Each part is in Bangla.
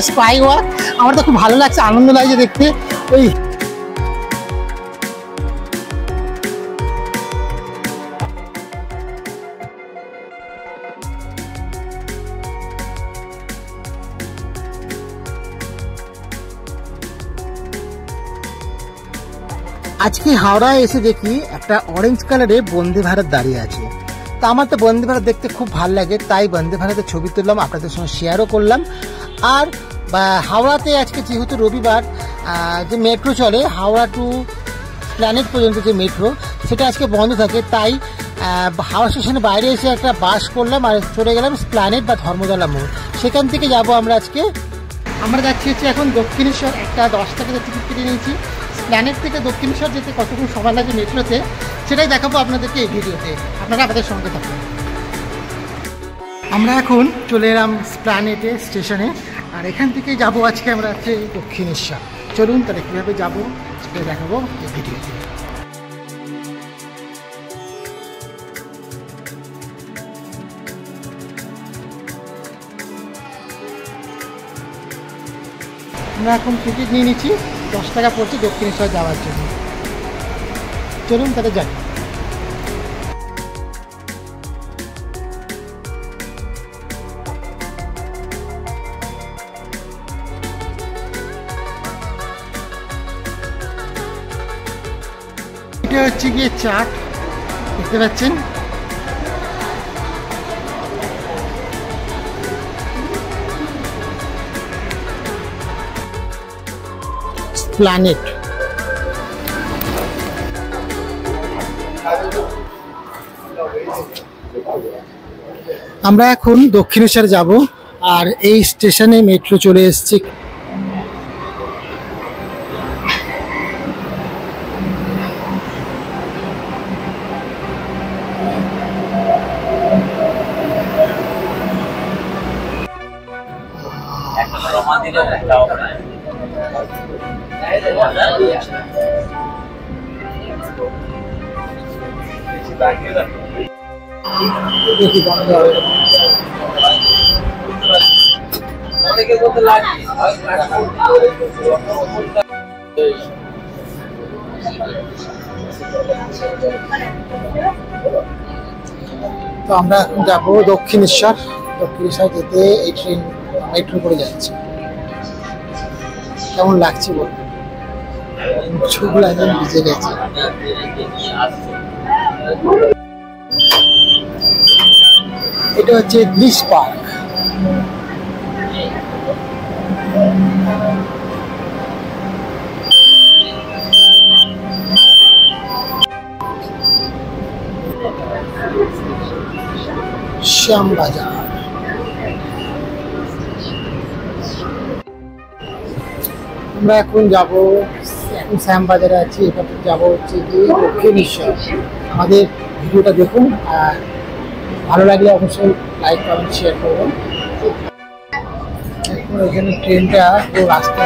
Sky walk. আমার তো খুব ভালো লাগছে, আনন্দ লাগছে দেখতে। ওই আজকে হাওড়ায় এসে দেখি একটা অরেঞ্জ কালারে বন্দে ভারত দাঁড়িয়ে আছে। তো আমার তো বন্দে ভারত দেখতে খুব ভালো লাগে, তাই বন্দে ভারতের ছবি তুললাম, আপনাদের সঙ্গে শেয়ারও করলাম। আর হাওড়াতে আজকে যেহেতু রবিবার, যে মেট্রো চলে হাওড়া টু প্ল্যানেট পর্যন্ত যে মেট্রো, সেটা আজকে বন্ধ থাকে। তাই হাওড়া স্টেশনের বাইরে এসে একটা বাস করলাম আর চলে গেলাম প্ল্যানেট বা ধর্মতলা মোড়। সেখান থেকে যাব আমরা আজকে। আমরা যাচ্ছি হচ্ছে এখন দক্ষিণেশ্বর। একটা 10 টাকাতে টিকিট কেটে নিয়েছি। প্ল্যানেট থেকে দক্ষিণেশ্বর যেতে কতক্ষণ সময় লাগে মেট্রোতে, সেটাই দেখাবো আপনাদেরকে এই ভিডিওতে। আপনারা আমাদের সঙ্গে থাকুন। আমরা এখন চলে এলাম প্ল্যানেটে স্টেশনে, আর এখান থেকে যাব আজকে আমরা হচ্ছে দক্ষিণেশ্বর। চলুন তাহলে কীভাবে যাবো সেটাই দেখাবো এই ভিডিওতে। আমরা এখন টিকিট নিয়ে নিচ্ছি, 10 টাকা পড়ছে দক্ষিণেশ্বর যাওয়ার জন্য। চলুন তাহলে যাই। এটা হচ্ছে গিয়ে চাট, দেখতে পাচ্ছেন। প্ল্যানেট। আমরা এখন দক্ষিণেশ্বর যাব, আর এই স্টেশনে মেট্রো চলে এসেছে। তো আমরা এখন যাবো দক্ষিণেশ্বর। দক্ষিণেশ্বর যেতে এই ট্রেন মেট্রো করে যাচ্ছে। কেমন লাগছে বল, চোখগুলো একদম ভিজে গেছে। এটা হচ্ছে ব্লিস পার্ক। শ্যামবাজার। আমরা এখন যাবো, এখন শ্যামবাজারে আছি। এবার যাবো হচ্ছে কি দক্ষিণেশ্বর। আমাদের ভিডিওটা দেখুন, আর ভালো লাগলে অবশ্যই লাইক কমেন্ট শেয়ার করবেন। এখন এখানে ট্রেনটা পুরো রাস্তা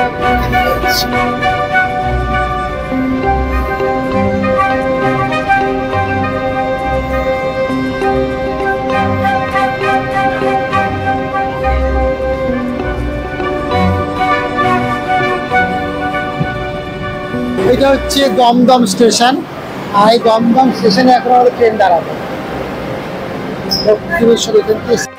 এটা হচ্ছে দমদম স্টেশন, আর এই দমদম স্টেশনে এখন আমাদের ট্রেন দাঁড়াবে দক্ষিণেশ্বর। এখান থেকে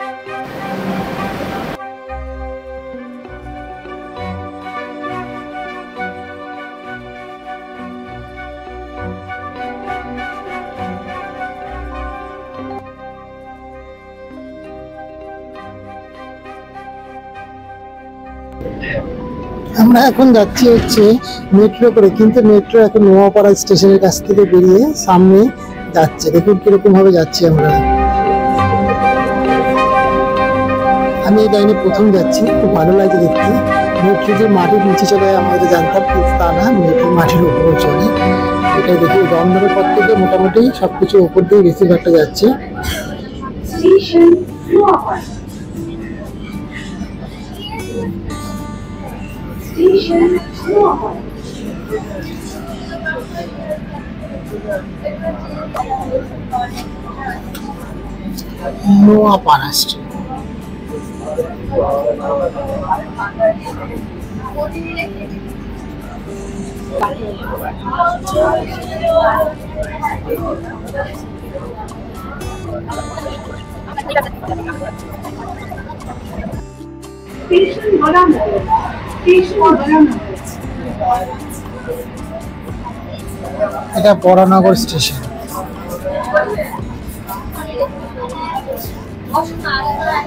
আমরা এখন যাচ্ছি হচ্ছে মেট্রো করে, কিন্তু মেট্রো এখন নোয়াপাড়া স্টেশনের কাছ থেকে বেরিয়ে সামনে যাচ্ছে। দেখুন কিরকম ভাবে যাচ্ছি আমরা। আমি এই লাইনে প্রথম যাচ্ছি, খুব ভালো লাগে দেখতে। মেট্রো যে মাটির নিচে চলে আমাদের জানতাম, কিন্তু তা না, মেট্রো মাটির উপরে চলে। এটা দেখি দমদমের পর থেকে মোটামুটি সবকিছু উপর দিয়ে বেশিরভাগটা যাচ্ছে। নোয়াপাড়া স্টেশন। এটা বরানগর স্টেশন।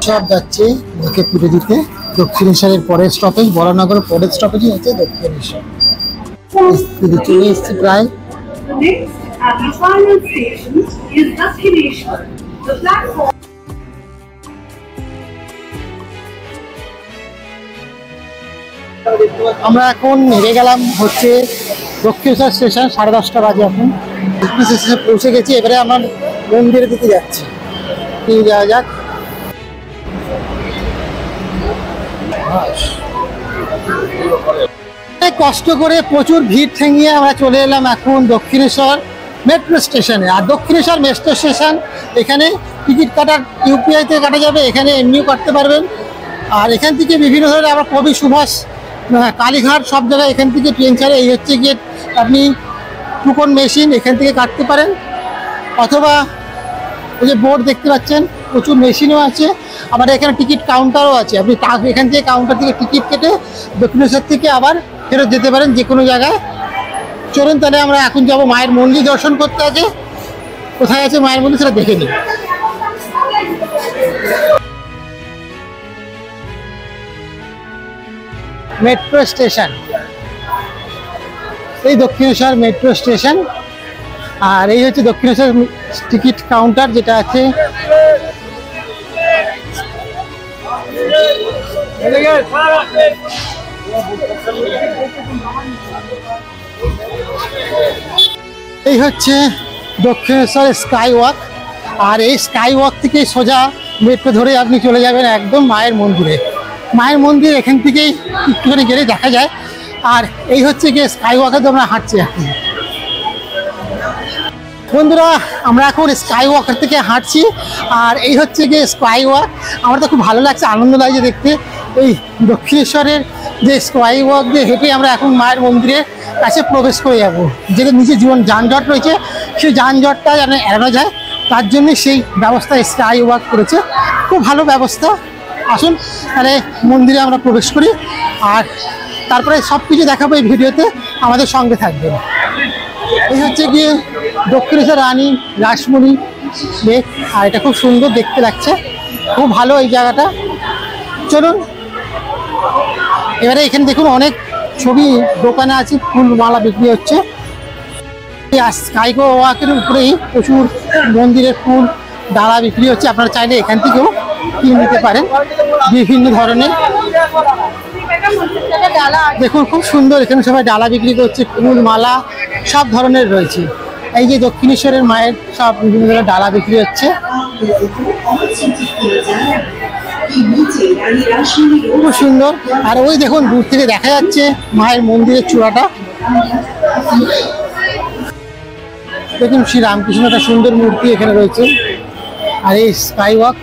সব যাচ্ছে ওকে পুজো দিতে। দক্ষিণেশ্বরের পরের স্টপেজ বরানগরের পরের স্টপেজই হচ্ছে দক্ষিণেশ্বর। চলে এসছি প্রায়। আমরা এখন নেমে গেলাম হচ্ছে দক্ষিণেশ্বর স্টেশন। 10:30 বাজে এখন স্টেশনে পৌঁছে গেছি। এবারে আমার মন্দিরের দিকে যাচ্ছি। যাওয়া যাক। কষ্ট করে প্রচুর ভিড় ঠেঙিয়ে আমরা চলে এলাম এখন দক্ষিণেশ্বর মেট্রো স্টেশনে। আর দক্ষিণেশ্বর মেট্রো স্টেশন এখানে টিকিট কাটার ইউপিআই তে কাটা যাবে, এখানে এমনিও কাটতে পারবেন। আর এখান থেকে বিভিন্ন ধরনের আবার কবি সুভাষ, কালীঘাট সব জায়গায় এখান থেকে ট্রেন ছাড়ে। এই হচ্ছে গিয়ে আপনি টুকন মেশিন এখান থেকে কাটতে পারেন, অথবা ওই যে বোর্ড দেখতে পাচ্ছেন প্রচুর মেশিনও আছে। আবার এখানে টিকিট কাউন্টারও আছে, আপনি এখান থেকে কাউন্টার থেকে টিকিট কেটে দক্ষিণেশ্বর থেকে আবার ফেরত যেতে পারেন যে কোনো জায়গায়। চলুন তাহলে আমরা এখন যাব মায়ের মন্দির দর্শন করতে। আগে কোথায় আছে মায়ের মন্দির সেটা দেখে নিই। মেট্রো স্টেশন, এই দক্ষিণেশ্বর মেট্রো স্টেশন। আর এই হচ্ছে দক্ষিণেশ্বর টিকিট কাউন্টার যেটা আছে। এই হচ্ছে দক্ষিণেশ্বর স্কাই ওয়াক। আর এই স্কাই ওয়াক থেকে সোজা মেট্রো ধরে আপনি চলে যাবেন একদম মায়ের মন্দিরে। মায়ের মন্দির এখান থেকেই একটুখানি গেলে দেখা যায়। আর এই হচ্ছে গিয়ে স্কাই ওয়াকে তো আমরা হাঁটছি এখন। বন্ধুরা আমরা এখন স্কাই ওয়াকের থেকে হাঁটছি। আর এই হচ্ছে গিয়ে স্কাই ওয়াক। আমার তো খুব ভালো লাগছে, আনন্দ লাগছে দেখতে। এই দক্ষিণেশ্বরের যে স্কাই ওয়াক দিয়ে হেঁটে আমরা এখন মায়ের মন্দিরের কাছে প্রবেশ করে যাব। যেটা নিজের জীবন যানজট রয়েছে সেই যানজটটা যেন এড়ানো যায় তার জন্য সেই ব্যবস্থা স্কাই ওয়াক করেছে। খুব ভালো ব্যবস্থা। আসুন তাহলে মন্দিরে আমরা প্রবেশ করি, আর তারপরে সব কিছু দেখাবো এই ভিডিওতে, আমাদের সঙ্গে থাকবেন। এই হচ্ছে গিয়ে দক্ষিণেশ্বর রানী রাসমণি লেক। আর এটা খুব সুন্দর দেখতে লাগছে, খুব ভালো এই জায়গাটা। চলুন এবারে এখানে দেখুন অনেক ছবি দোকানে আছে, ফুল মালা বিক্রি হচ্ছে। স্কাই ওয়াকের উপরেই প্রচুর মন্দিরের ফুল ডালা বিক্রি হচ্ছে। আপনারা চাইলে এখান থেকেও কিনে নিতে পারেন বিভিন্ন ধরনের। দেখুন খুব সুন্দর, এখানে সবাই ডালা বিক্রি করছে, ফুল মালা সব ধরনের রয়েছে। এই যে দক্ষিণেশ্বরের মায়ের সব বিভিন্ন ধরনের ডালা বিক্রি হচ্ছে, খুব সুন্দর। আর ওই দেখুন দূর থেকে দেখা যাচ্ছে মায়ের মন্দিরের চূড়াটা। দেখুন শ্রী রামকৃষ্ণ একটা সুন্দর মূর্তি এখানে রয়েছে। আর এই স্কাই ওয়াক,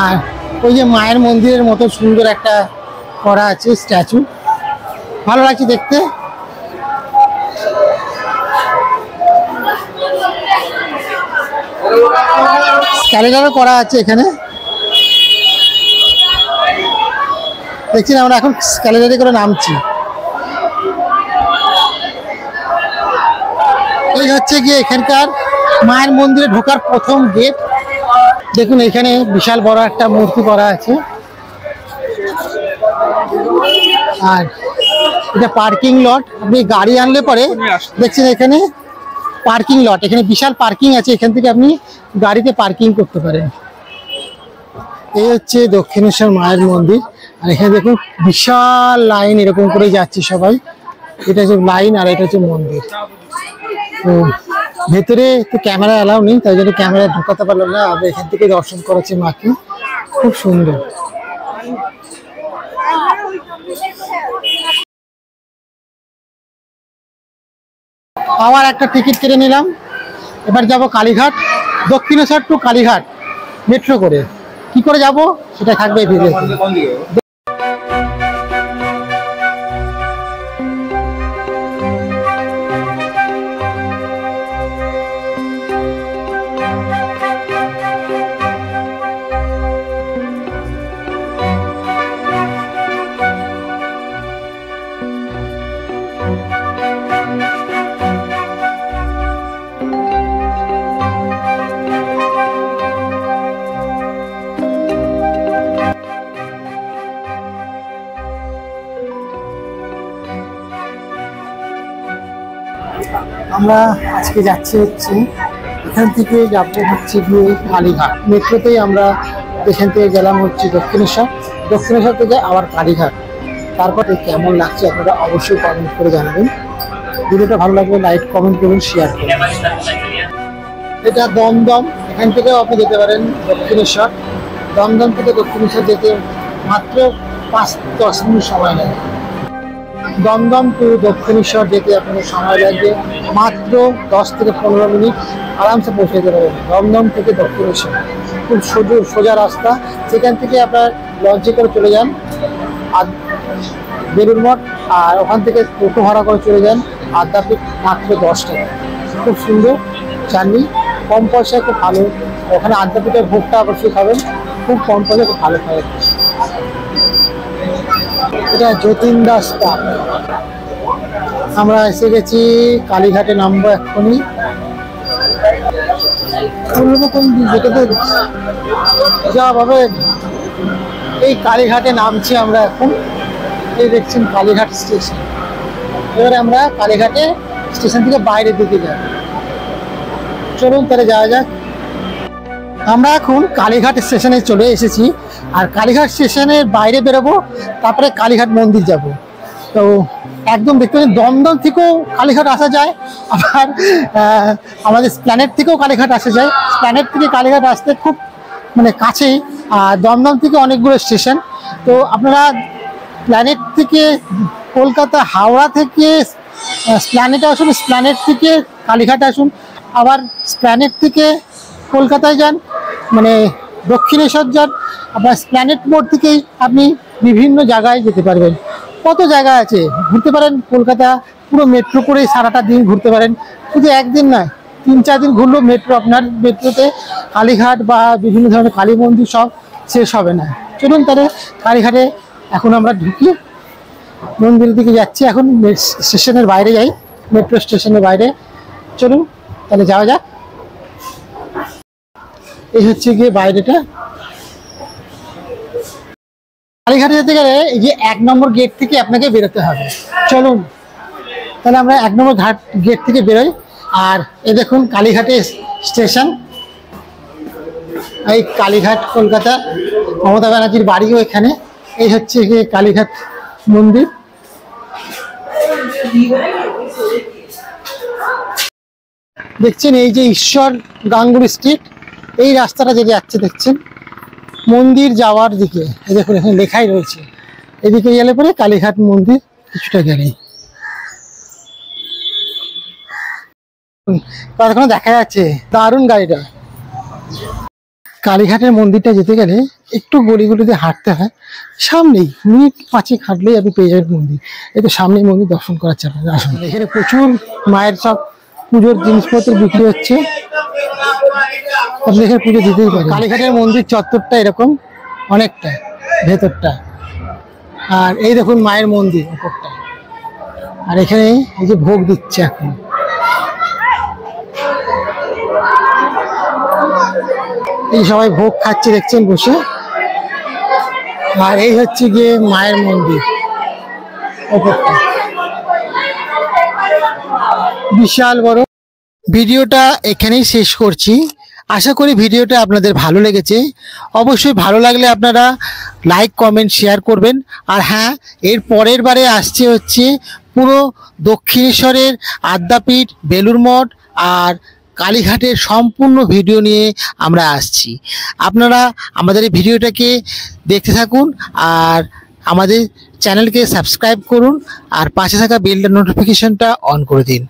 আর ওই যে মায়ের মন্দিরের মতো সুন্দর একটা করা আছে স্ট্যাচু, ভালো লাগছে দেখতে। ক্যালেন্ডারও করা আছে এখানে, দেখছি আমরা এখন ক্যালেন্ডারে করে নামছি। এই হচ্ছে গিয়ে এখানকার মায়ের মন্দিরে ঢোকার প্রথম গেট। দেখুন এখানে বিশাল বড় একটা মূর্তি করা আছে। আর এটা পার্কিং লট, আপনি গাড়ি আনলে পরে দেখছেন এখানে পার্কিং লট, এখানে বিশাল পার্কিং আছে, এখান থেকে আপনি গাড়িতে পার্কিং করতে পারেন। এই হচ্ছে দক্ষিণেশ্বর মায়ের মন্দির। আর এখানে দেখুন বিশাল লাইন এরকম করে যাচ্ছে সবাই। এটা হচ্ছে লাইন আর এটা হচ্ছে মন্দির। তো ভেতরে তো ক্যামেরা অ্যালাউ নেই, তাই জন্য ক্যামেরা ঢোকাতে পারলাম না। আমরা এখান থেকে দর্শন করেছি মাকে, খুব সুন্দর। আবার একটা টিকিট কেটে নিলাম। এবার যাব কালীঘাট। দক্ষিণেশ্বর টু কালীঘাট মেট্রো করে। কি করে যাব সেটা থাকবে এই ভিডিওতে। আমরা আজকে যাচ্ছি হচ্ছে এখান থেকে যাবো হচ্ছে গিয়ে কালীঘাট মেট্রোতেই। আমরা এখান থেকে গেলাম হচ্ছে দক্ষিণেশ্বর, দক্ষিণেশ্বর থেকে আবার কালীঘাট। তারপরে কেমন লাগছে আপনারা অবশ্যই কমেন্ট করে জানাবেন। ভিডিওটা ভালো লাগলে লাইক কমেন্ট করুন, শেয়ার করুন। এটা দমদম, এখান থেকেও আপনি যেতে পারেন দক্ষিণেশ্বর। দমদম থেকে দক্ষিণেশ্বর যেতে মাত্র 5-10 মিনিট সময় লাগে। দমদম টু দক্ষিণেশ্বর যেতে আপনার সময় লাগবে মাত্র 10 থেকে 15 মিনিট, আরামসে পৌঁছে যেতে পারেন দমদম থেকে দক্ষিণেশ্বর। খুব সোজা রাস্তা। সেখান থেকে আপনার লঞ্চে করে চলে যান আর বেলুড় মঠ, আর ওখান থেকে টোটো ভাড়া করে চলে যান আদ্যাপীঠ, মাত্র 10 টাকা। খুব সুন্দর জার্নি, কম পয়সায় খুব ভালো। ওখানে আদ্যাপীঠের ভোগটা অবশ্যই খাবেন, খুব কম পয়সায় খুব ভালো খাবেন। এটা যতীন দাস পার্ক। আমরা এসে গেছি কালীঘাটে, নামবো এক্ষুনি। যেটাতে যা ভাবে এই কালীঘাটে নামছি আমরা এখন। এই দেখছেন কালীঘাট স্টেশন। এবারে আমরা কালীঘাটে স্টেশন থেকে বাইরের দিকে যাব। চলুন তাহলে যাওয়া যাক। আমরা এখন কালীঘাট স্টেশনে চলে এসেছি, আর কালীঘাট স্টেশনের বাইরে বেরোবো, তারপরে কালীঘাট মন্দির যাব। তো একদম দেখতে পাচ্ছেন দমদম থেকেও কালীঘাট আসা যায়, আবার আমাদের প্ল্যানেট থেকেও কালীঘাট আসা যায়। প্ল্যানেট থেকে কালীঘাট আসতে খুব মানে কাছেই, আর দমদম থেকে অনেকগুলো স্টেশন। তো আপনারা প্ল্যানেট থেকে কলকাতা, হাওড়া থেকে প্ল্যানেটে আসুন, প্ল্যানেট থেকে কালীঘাট আসুন, আবার প্ল্যানেট থেকে কলকাতায় যান, মানে দক্ষিণেশ্বর যান। আপনার প্ল্যানেট মোড় থেকেই আপনি বিভিন্ন জায়গায় যেতে পারবেন। কত জায়গা আছে ঘুরতে পারেন। কলকাতা পুরো মেট্রো করে সারাটা দিন ঘুরতে পারেন, শুধু একদিন নয়, 3-4 দিন ঘুরলেও মেট্রো আপনার মেট্রোতে কালীঘাট বা বিভিন্ন ধরনের কালী মন্দির সব শেষ হবে না। চলুন তাহলে কালীঘাটে এখন আমরা ঢুকি, মন্দিরের দিকে যাচ্ছি। এখন স্টেশনের বাইরে যাই, মেট্রো স্টেশনের বাইরে। চলুন তাহলে যাওয়া যাক। এই হচ্ছে গিয়ে বাইরেটা। কালীঘাটে যেতে গেলে এই যে 1 নম্বর গেট থেকে আপনাকে বেরোতে হবে। চলুন তাহলে আমরা 1 নম্বর গেট থেকে বেরোই। আর এই দেখুন কালীঘাটে স্টেশন, এই কালীঘাট কলকাতা, মমতা ব্যানার্জির বাড়িও এখানে। এই হচ্ছে গিয়ে কালীঘাট মন্দির। দেখছেন এই যে ঈশ্বর গাঙ্গুলি স্ট্রিট, এই রাস্তাটা যে যাচ্ছে দেখছেন মন্দির যাওয়ার দিকে। এই দেখুন এখানে লেখাই রয়েছে, এদিকে গেলে পরে কালীঘাট মন্দির, কিছুটা গেলেই ততক্ষণ দেখা যাচ্ছে। দারুণ গাড়িটা। কালীঘাটের মন্দিরটা যেতে গেলে একটু গলিগুলিতে হাঁটতে হয়, সামনেই মিনিট 5 হাঁটলেই আপনি পেয়ে যাবেন মন্দির। এই তো সামনেই মন্দির, দর্শন করার চাপ আসুন। এখানে প্রচুর মায়ের সব পুজোর জিনিসপত্র বিক্রি হচ্ছে, আপনি এখানে পুজো দিতেই পারেন। কালীঘাটের মন্দির চত্বরটা এরকম অনেকটা ভেতরটা, আর এই দেখুন মায়ের মন্দির উপরটা। আর এখানে এই যে ভোগ দিচ্ছে এখন, এই সবাই ভোগ খাচ্ছে দেখছেন বসে। আর এই হচ্ছে গিয়ে মায়ের মন্দির উপরটা, বিশাল বড়। ভিডিওটা এখানেই শেষ করছি। আশা করি ভিডিওটা আপনাদের ভালো লেগেছে। অবশ্যই ভালো লাগলে আপনারা লাইক কমেন্ট শেয়ার করবেন। আর হ্যাঁ, এর পরের বারে আসছে হচ্ছে পুরো দক্ষিণেশ্বরের আদ্যাপীঠ, বেলুড় মঠ আর কালীঘাটের সম্পূর্ণ ভিডিও নিয়ে আমরা আসছি। আপনারা আমাদের এই ভিডিওটাকে দেখতে থাকুন আর আমাদের চ্যানেলকে সাবস্ক্রাইব করুন, আর পাশে থাকা বেল নোটিফিকেশনটা অন করে দিন।